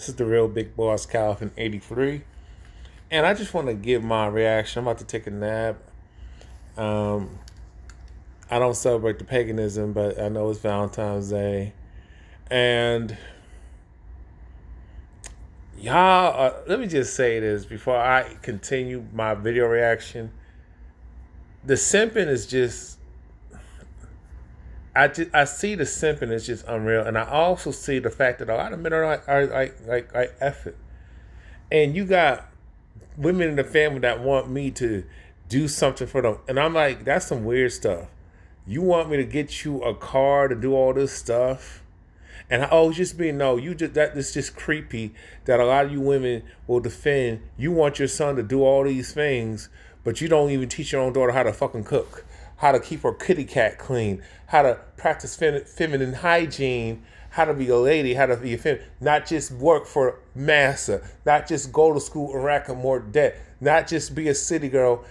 This is the real Big Boss Calvin 83. And I just want to give my reaction. I'm about to take a nap. Um, I don't celebrate the paganism, but I know it's Valentine's Day. And y'all, let me just say this before I continue my video reaction. The simping is just, I see the simping is just unreal. And I also see the fact that a lot of men are like F it. And you got women in the family that want me to do something for them. And I'm like, that's some weird stuff. You want me to get you a car to do all this stuff? And just being no, you just it's just creepy that a lot of you women will defend. You want your son to do all these things, but you don't even teach your own daughter how to fucking cook, how to keep her kitty cat clean, how to practice feminine hygiene, how to be a lady, how to be a feminine, not just work for massa, not just go to school and rack up more debt, not just be a city girl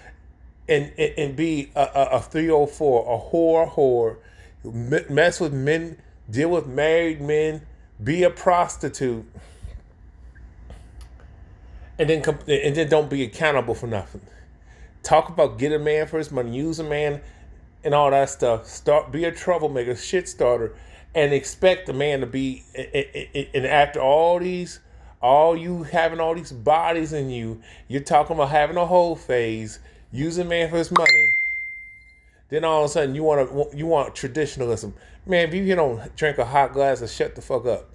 and be a 304, a whore, mess with men, deal with married men, be a prostitute, and then don't be accountable for nothing. Talk about get a man for his money, use a man, and all that stuff. Be a troublemaker, shit starter, and expect a man to be. And after all you having all these bodies in you, you're talking about having a whole phase, using man for his money. Then all of a sudden you want traditionalism. Man, if you don't drink a hot glass and shut the fuck up.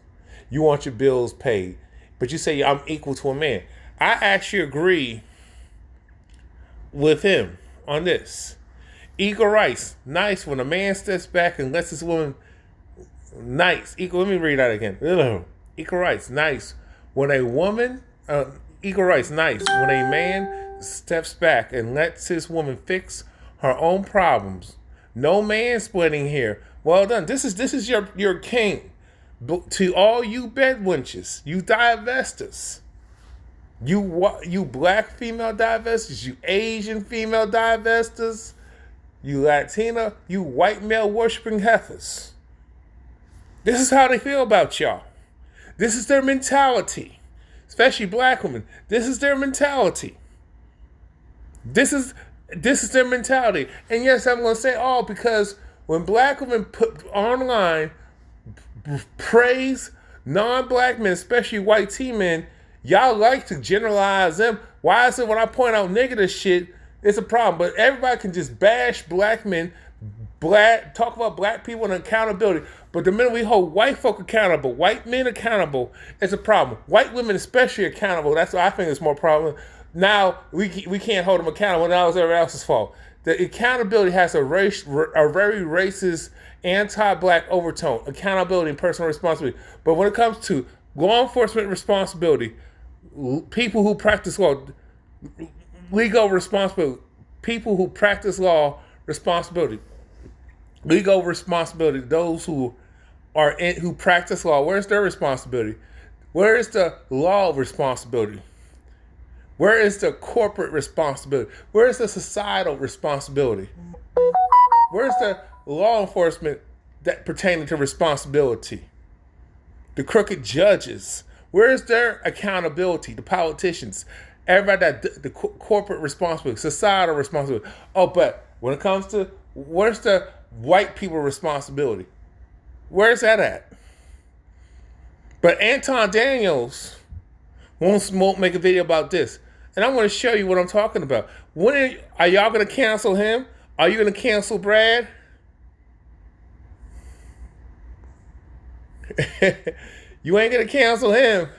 You want your bills paid. But you say I'm equal to a man. I actually agree with him on this. Equal rights. Nice when a man steps back and lets his woman. Nice. Equal. Let me read that again. Equal rights. Nice. When a woman. Equal rights. Nice. When a man steps back and lets his woman fix her own problems. No mansplaining here. Well done. This is your king. To all you bedwenches, you divestors, you black female divestors, you Asian female divestors, you Latina, you white male worshiping heifers. This is how they feel about y'all. This is their mentality, especially black women. This is their mentality. This is their mentality. And yes, I'm going to say all because when black women put online praise non-black men, especially white men, y'all like to generalize them. Why is it when I point out negative shit, it's a problem? But everybody can just bash black men, talk about black people and accountability. But the minute we hold white folk accountable, white men accountable, it's a problem. White women especially accountable. That's what I think is more problem. Now we can't hold them accountable. Now it's everybody else's fault. The accountability has a very racist, anti-black overtone. Accountability and personal responsibility. But when it comes to law enforcement responsibility, people who practice law, legal responsibility, people who practice law responsibility, legal responsibility. Those who practice law, where's their responsibility? Where is the law responsibility? Where is the corporate responsibility? Where is the societal responsibility? Where's the law enforcement that pertaining to responsibility? The crooked judges. Where is their accountability? The politicians, everybody the corporate responsibility, societal responsibility. Oh, but when it comes to where's the white people responsibility? Where's that at? But Anton Daniels won't make a video about this. And I'm going to show you what I'm talking about. When are y'all going to cancel him? Are you going to cancel Brad? You ain't going to cancel him.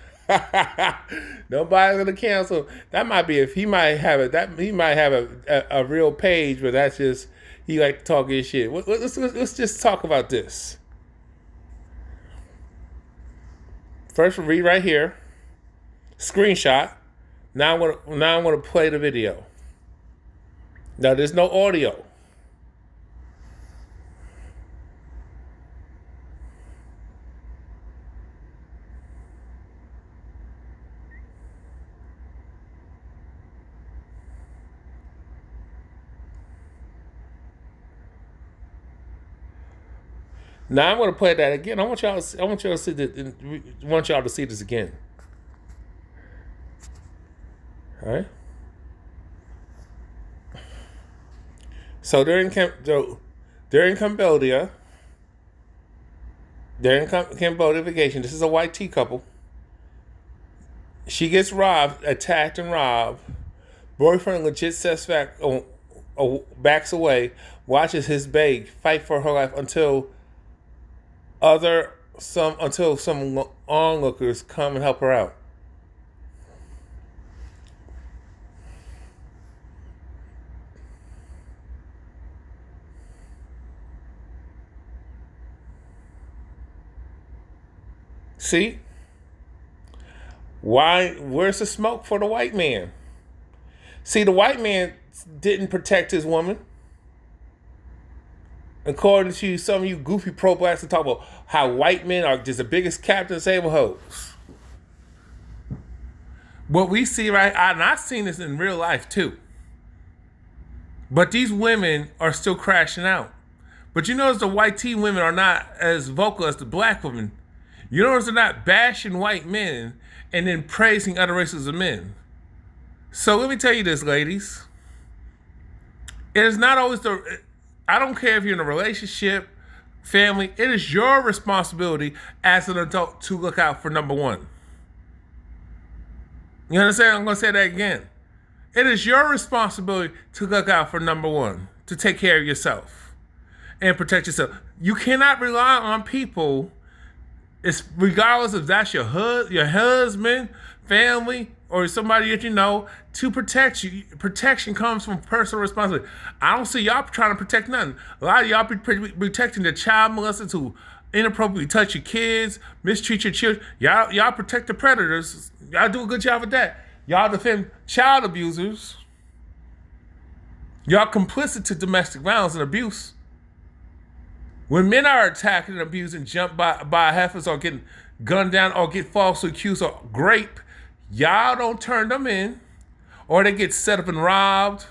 Nobody's going to cancel. That might be if he might have it. He might have a real page, but that's just he like to talk his shit. Let's just talk about this. First, read right here. Screenshot. Now I'm gonna play the video. Now there's no audio. Now I'm gonna play that again. I want y'all to see this again. All right. So Cambodia, they're in Cambodia vacation. This is a white tea couple. She gets robbed, attacked, and robbed. Boyfriend legit sets backs away, watches his babe fight for her life until some onlookers come and help her out. See? Where's the smoke for the white man? See, the white man didn't protect his woman. According to some of you goofy pro-blacks that talk about how white men are just the biggest Captain Sable hoes. What we see, right, and I've seen this in real life too. But these women are still crashing out. But you notice the white tea women are not as vocal as the black women. You notice they're not bashing white men and then praising other races of men. So let me tell you this, ladies. It is not always I don't care if you're in a relationship, family, it is your responsibility as an adult to look out for number one. You understand? I'm going to say that again. It is your responsibility to look out for number one, to take care of yourself and protect yourself. You cannot rely on people, regardless if that's your husband, family, or somebody that you know, to protect you. Protection comes from personal responsibility. I don't see y'all trying to protect nothing. A lot of y'all be protecting the child molesters who inappropriately touch your kids, mistreat your children. Y'all protect the predators. Y'all do a good job with that. Y'all defend child abusers. Y'all complicit to domestic violence and abuse. When men are attacked and abused and jumped by Haffas or getting gunned down or get falsely accused of rape, y'all don't turn them in, or they get set up and robbed.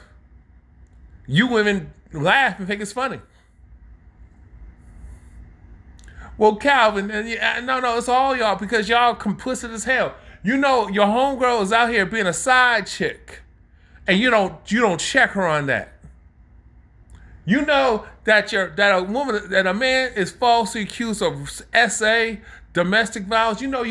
You women laugh and think it's funny. Well, Calvin, no, it's all y'all because y'all complicit as hell. You know your homegirl is out here being a side chick, and you don't check her on that. You know that a man is falsely accused of SA, domestic violence. You know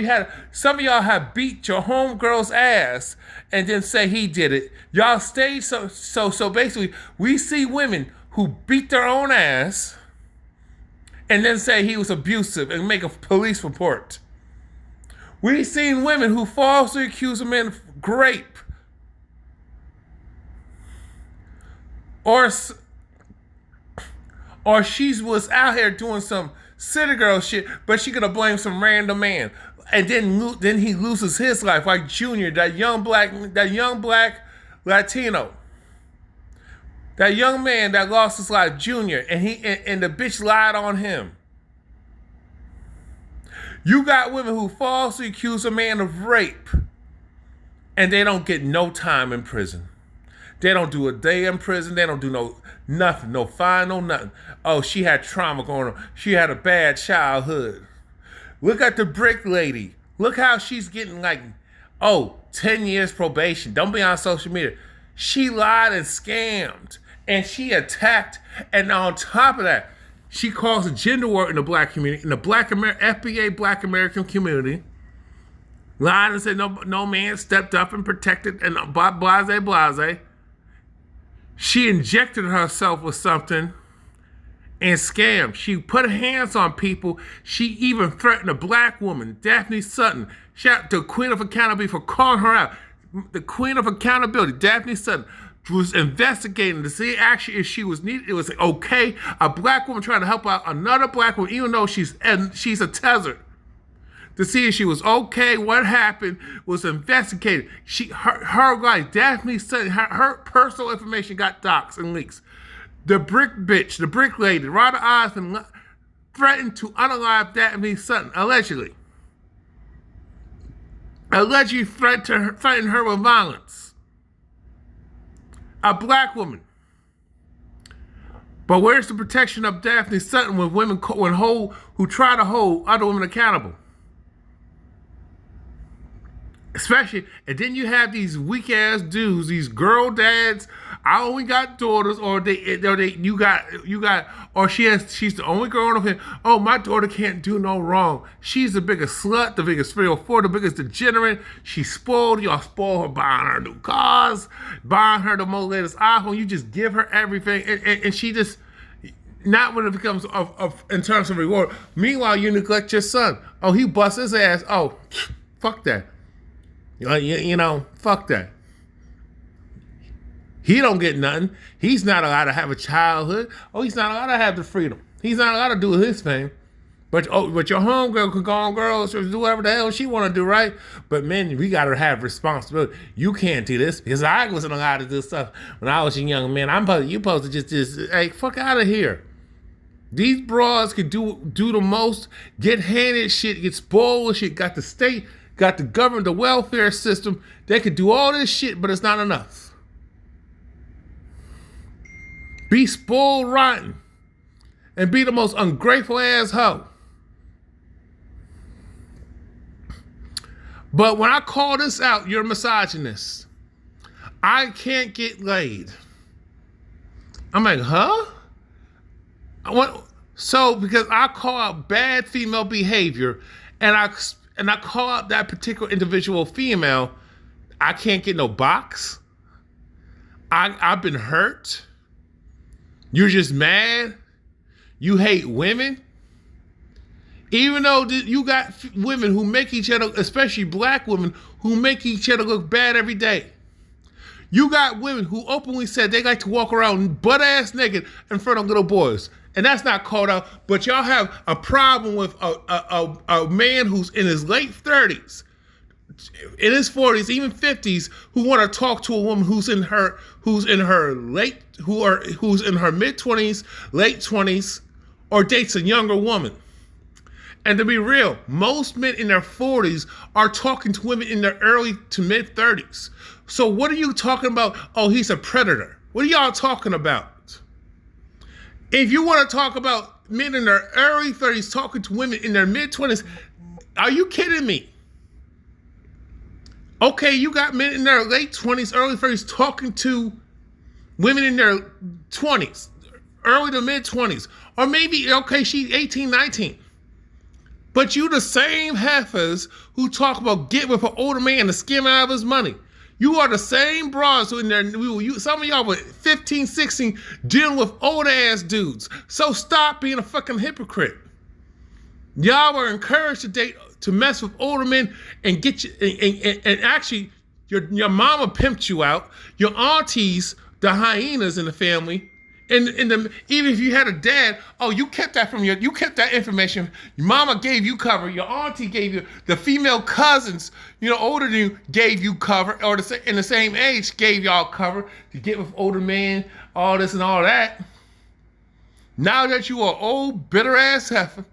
some of y'all have beat your homegirl's ass and then say he did it. Y'all stay so basically we see women who beat their own ass and then say he was abusive and make a police report. We've seen women who falsely accuse a man of rape or she was out here doing some city girl shit, but she gonna blame some random man, and then he loses his life, like Junior, that young black Latino, that young man that lost his life, Junior, and the bitch lied on him. You got women who falsely accuse a man of rape, and they don't get no time in prison. They don't do a day in prison. They don't do nothing, no fine, no nothing. Oh, she had trauma going on. She had a bad childhood. Look at the brick lady. Look how she's getting 10 years probation. Don't be on social media. She lied and scammed, and she attacked, and on top of that, she caused a gender war in the black community, in the FBA Black American community. Lied and said no man stepped up and protected, and blase. She injected herself with something and scammed. She put hands on people. She even threatened a black woman, Daphne Sutton. Shout out to Queen of Accountability for calling her out. The Queen of Accountability, Daphne Sutton, was investigating to see actually if she was needed. It was okay. A black woman trying to help out another black woman, even though she's a tethered. To see if she was okay, what happened, was investigated. Her life, Daphne Sutton, her personal information got doxed and leaks. The brick bitch, the brick lady, Rhoda Osmond, threatened to unalive Daphne Sutton, allegedly. Allegedly threatened her with violence. A black woman. But where's the protection of Daphne Sutton when women who try to hold other women accountable? Especially, and then you have these weak ass dudes, these girl dads. I only got daughters, or she's the only girl on him. Oh, my daughter can't do no wrong. She's the biggest slut, the biggest 304, the biggest degenerate. She's spoiled. Y'all spoil her, buying her new cars, buying her the most latest iPhone. You just give her everything, and she just. Not when it becomes in terms of reward. Meanwhile, you neglect your son. Oh, he busts his ass. Oh, fuck that. Fuck that. He don't get nothing. He's not allowed to have a childhood. Oh, he's not allowed to have the freedom. He's not allowed to do his thing. But your homegirl can go on girls or do whatever the hell she want to do, right? But men, we got to have responsibility. You can't do this because I wasn't allowed to do stuff when I was a young man. You supposed to just hey, fuck out of here. These broads could do the most, get handed shit, get spoiled with shit, got the state, got the government, the welfare system. They could do all this shit, but it's not enough. Be spoiled rotten and be the most ungrateful ass hoe. But when I call this out, you're a misogynist. I can't get laid. I'm like, huh? Because I call out bad female behavior and I call out that particular individual female, I can't get no box. I've been hurt. You're just mad. You hate women. Even though you got women who make each other, especially black women, who make each other look bad every day. You got women who openly said they like to walk around butt-ass naked in front of little boys. And that's not called out, but y'all have a problem with a man who's in his late 30s, in his 40s, even 50s, who want to talk to a woman who's in her mid 20s, late 20s, or dates a younger woman. And to be real, most men in their 40s are talking to women in their early to mid 30s. So what are you talking about? Oh, he's a predator. What are y'all talking about? If you want to talk about men in their early 30s talking to women in their mid 20s, are you kidding me? Okay, you got men in their late 20s, early 30s talking to women in their 20s, early to mid 20s. Or maybe, okay, she's 18, 19. But you the same Haffas who talk about get with an older man to skim out of his money. You are the same bras who in there, some of y'all were 15, 16 dealing with old ass dudes. So stop being a fucking hypocrite. Y'all were encouraged to mess with older men and get you, and actually your mama pimped you out. Your aunties, the hyenas in the family, and even if you had a dad, oh, you kept that information. Your mama gave you cover. Your auntie gave you, the female cousins, older than you gave you cover, or in the same age gave y'all cover to get with older men, all this and all that. Now that you are old, bitter ass heifer,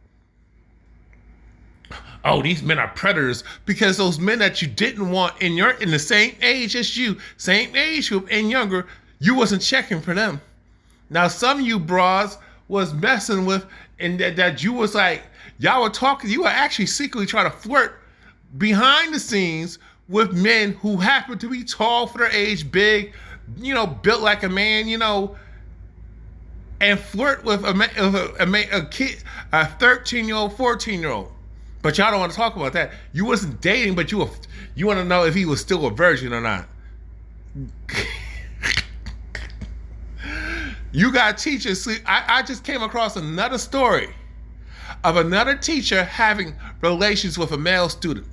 oh, these men are predators because those men that you didn't want in the same age as you, same age group and younger, you wasn't checking for them. Now, some of you bras was messing with, and that you was like, y'all were talking, you were actually secretly trying to flirt behind the scenes with men who happen to be tall for their age, big, built like a man, and flirt with a kid, a 13-year-old, 14-year-old. But y'all don't want to talk about that. You wasn't dating, but you want to know if he was still a virgin or not. You got teachers. I just came across another story of another teacher having relations with a male student.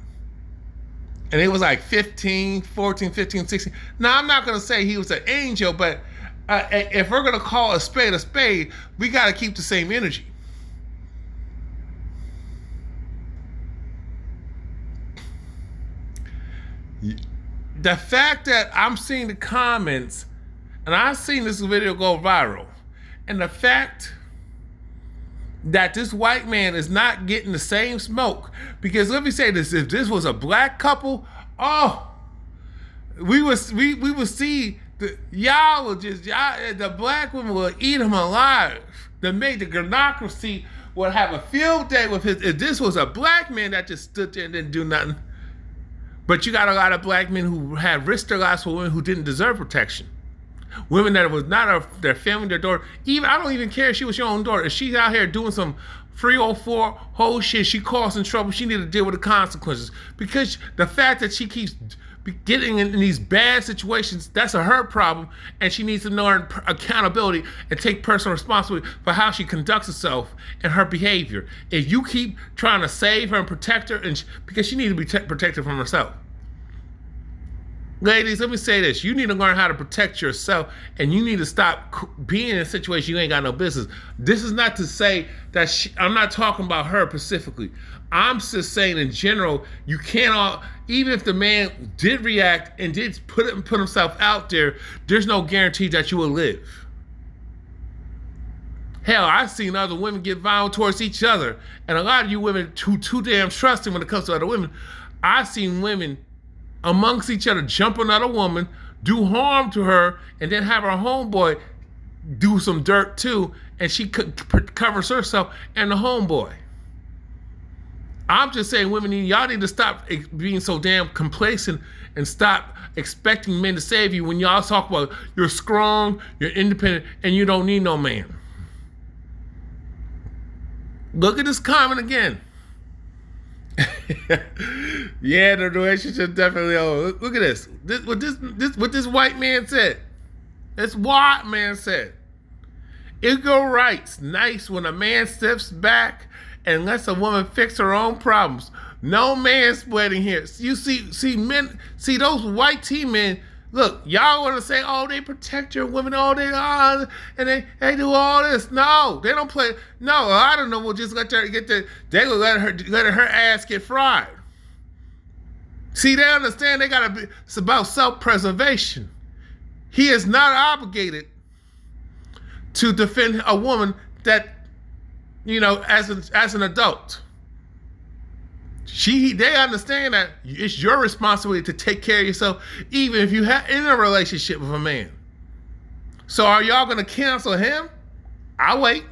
And it was like 14, 15, 16. Now, I'm not going to say he was an angel, but if we're going to call a spade, we got to keep the same energy. The fact that I'm seeing the comments, and I've seen this video go viral, and the fact that this white man is not getting the same smoke, because let me say this, if this was a black couple, we would see the black women will eat him alive. The democracy would have a field day with his. If this was a black man that just stood there and didn't do nothing, But you got a lot of black men who had risked their lives for women who didn't deserve protection. Women that was not their family, their daughter. Even I don't even care if she was your own daughter. If she's out here doing some 304 whole shit, she causing trouble, she need to deal with the consequences. Because the fact that she keeps getting in these bad situations, that's her problem, and she needs to learn accountability and take personal responsibility for how she conducts herself and her behavior. If you keep trying to save her and protect her, because she needs to be protected from herself. Ladies, let me say this. You need to learn how to protect yourself, and you need to stop being in a situation you ain't got no business. This is not to say that I'm not talking about her specifically. I'm just saying in general, you cannot, even if the man did react and did put himself out there, there's no guarantee that you will live. Hell, I've seen other women get violent towards each other, and a lot of you women too damn trusting when it comes to other women. I've seen women amongst each other jump on another woman, do harm to her, and then have her homeboy do some dirt too, and she covers herself and the homeboy. I'm just saying, women, y'all need to stop being so damn complacent and stop expecting men to save you when y'all talk about you're strong, you're independent, and you don't need no man. Look at this comment again. Yeah, the relationship definitely over. Look at this. What this white man said. This white man said. Equal rights nice when a man steps back and lets a woman fix her own problems. No mansplaining here. You see men, see those white teen men. Look, y'all want to say, oh, they protect your women all day long, and they do all this. No, they don't play. No, I don't know. We'll just let her they will let her ass get fried. See, they understand it's about self-preservation. He is not obligated to defend a woman that, as an adult. They understand that it's your responsibility to take care of yourself, even if you have in a relationship with a man. So are y'all gonna cancel him? I'll wait.